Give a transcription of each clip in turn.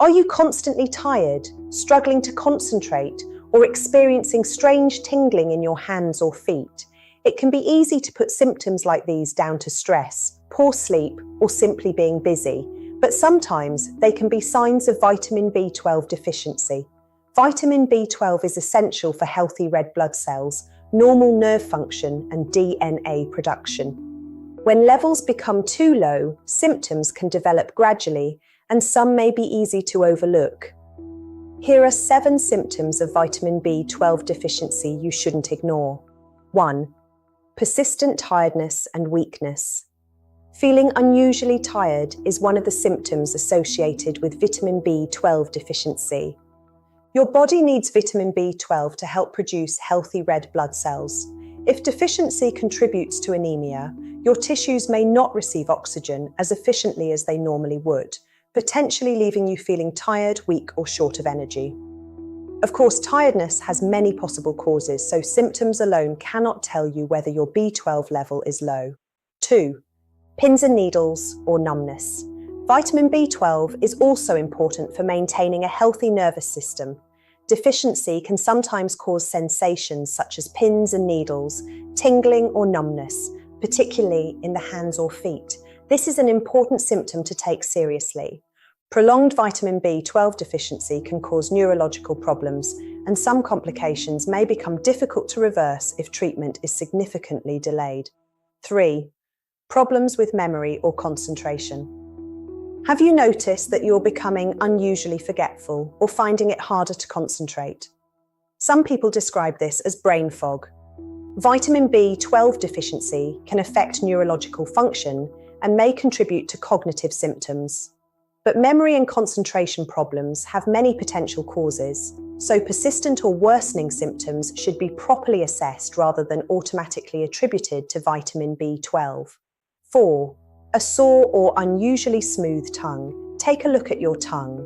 Are you constantly tired, struggling to concentrate, or experiencing strange tingling in your hands or feet? It can be easy to put symptoms like these down to stress, poor sleep, or simply being busy, but sometimes they can be signs of vitamin B12 deficiency. Vitamin B12 is essential for healthy red blood cells, normal nerve function, and DNA production. When levels become too low, symptoms can develop gradually, and some may be easy to overlook. Here are 7 symptoms of vitamin B12 deficiency you shouldn't ignore. 1. Persistent tiredness and weakness. Feeling unusually tired is one of the symptoms associated with vitamin B12 deficiency. Your body needs vitamin B12 to help produce healthy red blood cells. If deficiency contributes to anemia, your tissues may not receive oxygen as efficiently as they normally would, potentially leaving you feeling tired, weak, or short of energy. Of course, tiredness has many possible causes, so symptoms alone cannot tell you whether your B12 level is low. 2. Pins and needles or numbness. Vitamin B12 is also important for maintaining a healthy nervous system. Deficiency can sometimes cause sensations such as pins and needles, tingling or numbness, particularly in the hands or feet. This is an important symptom to take seriously. Prolonged vitamin B12 deficiency can cause neurological problems, and some complications may become difficult to reverse if treatment is significantly delayed. 3. Problems with memory or concentration. Have you noticed that you're becoming unusually forgetful or finding it harder to concentrate? Some people describe this as brain fog. Vitamin B12 deficiency can affect neurological function and may contribute to cognitive symptoms. But memory and concentration problems have many potential causes, so persistent or worsening symptoms should be properly assessed rather than automatically attributed to vitamin B12. 4. A sore or unusually smooth tongue. Take a look at your tongue.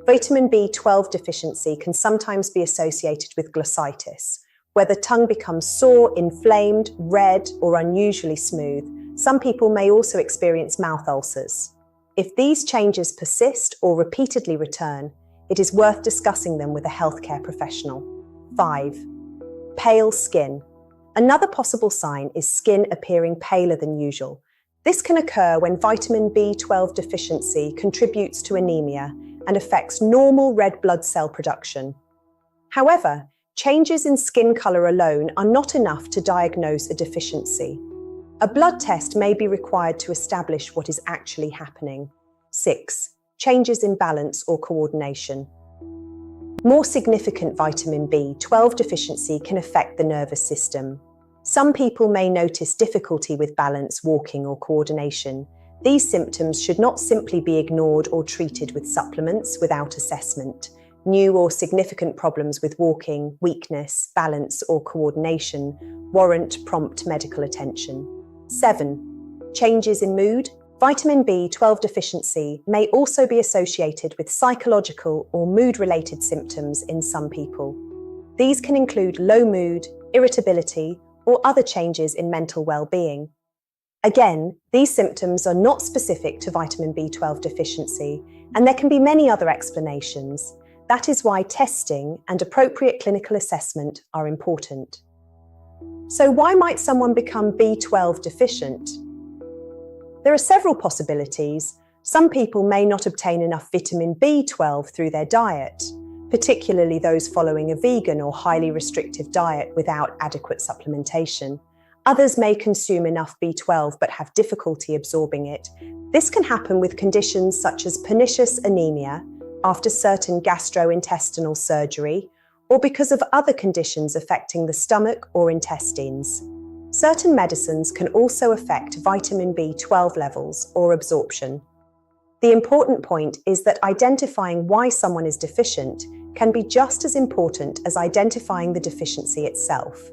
Vitamin B12 deficiency can sometimes be associated with glossitis, where the tongue becomes sore, inflamed, red, or unusually smooth. Some people may also experience mouth ulcers. If these changes persist or repeatedly return, it is worth discussing them with a healthcare professional. 5. Pale skin. Another possible sign is skin appearing paler than usual. This can occur when vitamin B12 deficiency contributes to anemia and affects normal red blood cell production. However, changes in skin color alone are not enough to diagnose a deficiency. A blood test may be required to establish what is actually happening. 6. Changes in balance or coordination. More significant vitamin B12 deficiency can affect the nervous system. Some people may notice difficulty with balance, walking, or coordination. These symptoms should not simply be ignored or treated with supplements without assessment. New or significant problems with walking, weakness, balance, or coordination warrant prompt medical attention. 7. Changes in mood. Vitamin B12 deficiency may also be associated with psychological or mood-related symptoms in some people. These can include low mood, irritability, or other changes in mental well-being. Again, these symptoms are not specific to vitamin B12 deficiency, and there can be many other explanations. That is why testing and appropriate clinical assessment are important. So why might someone become B12 deficient? There are several possibilities. Some people may not obtain enough vitamin B12 through their diet, particularly those following a vegan or highly restrictive diet without adequate supplementation. Others may consume enough B12 but have difficulty absorbing it. This can happen with conditions such as pernicious anemia, after certain gastrointestinal surgery, or because of other conditions affecting the stomach or intestines. Certain medicines can also affect vitamin B12 levels or absorption. The important point is that identifying why someone is deficient can be just as important as identifying the deficiency itself.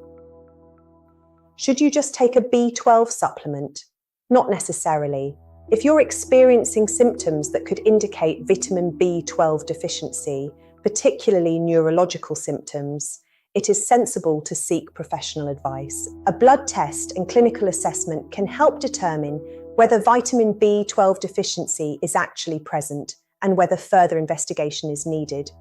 Should you just take a B12 supplement? Not necessarily. If you're experiencing symptoms that could indicate vitamin B12 deficiency, particularly neurological symptoms, it is sensible to seek professional advice. A blood test and clinical assessment can help determine whether vitamin B12 deficiency is actually present and whether further investigation is needed.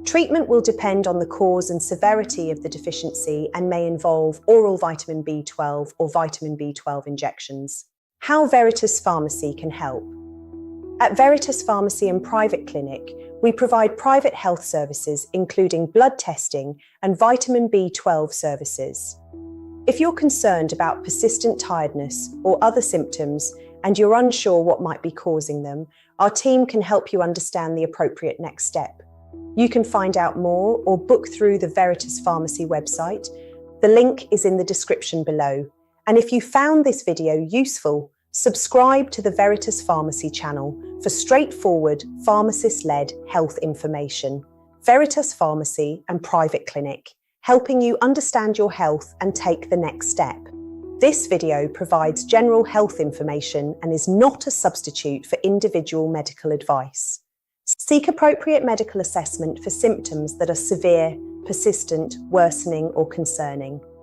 Treatment will depend on the cause and severity of the deficiency and may involve oral vitamin B12 or vitamin B12 injections. How Veritas Pharmacy can help. At Veritas Pharmacy and Private Clinic, we provide private health services including blood testing and vitamin B12 services. If you're concerned about persistent tiredness or other symptoms and you're unsure what might be causing them, our team can help you understand the appropriate next step. You can find out more or book through the Veritas Pharmacy website. The link is in the description below. And if you found this video useful, subscribe to the Veritas Pharmacy channel for straightforward, pharmacist-led health information. Veritas Pharmacy and Private Clinic, helping you understand your health and take the next step. This video provides general health information and is not a substitute for individual medical advice. Seek appropriate medical assessment for symptoms that are severe, persistent, worsening, or concerning.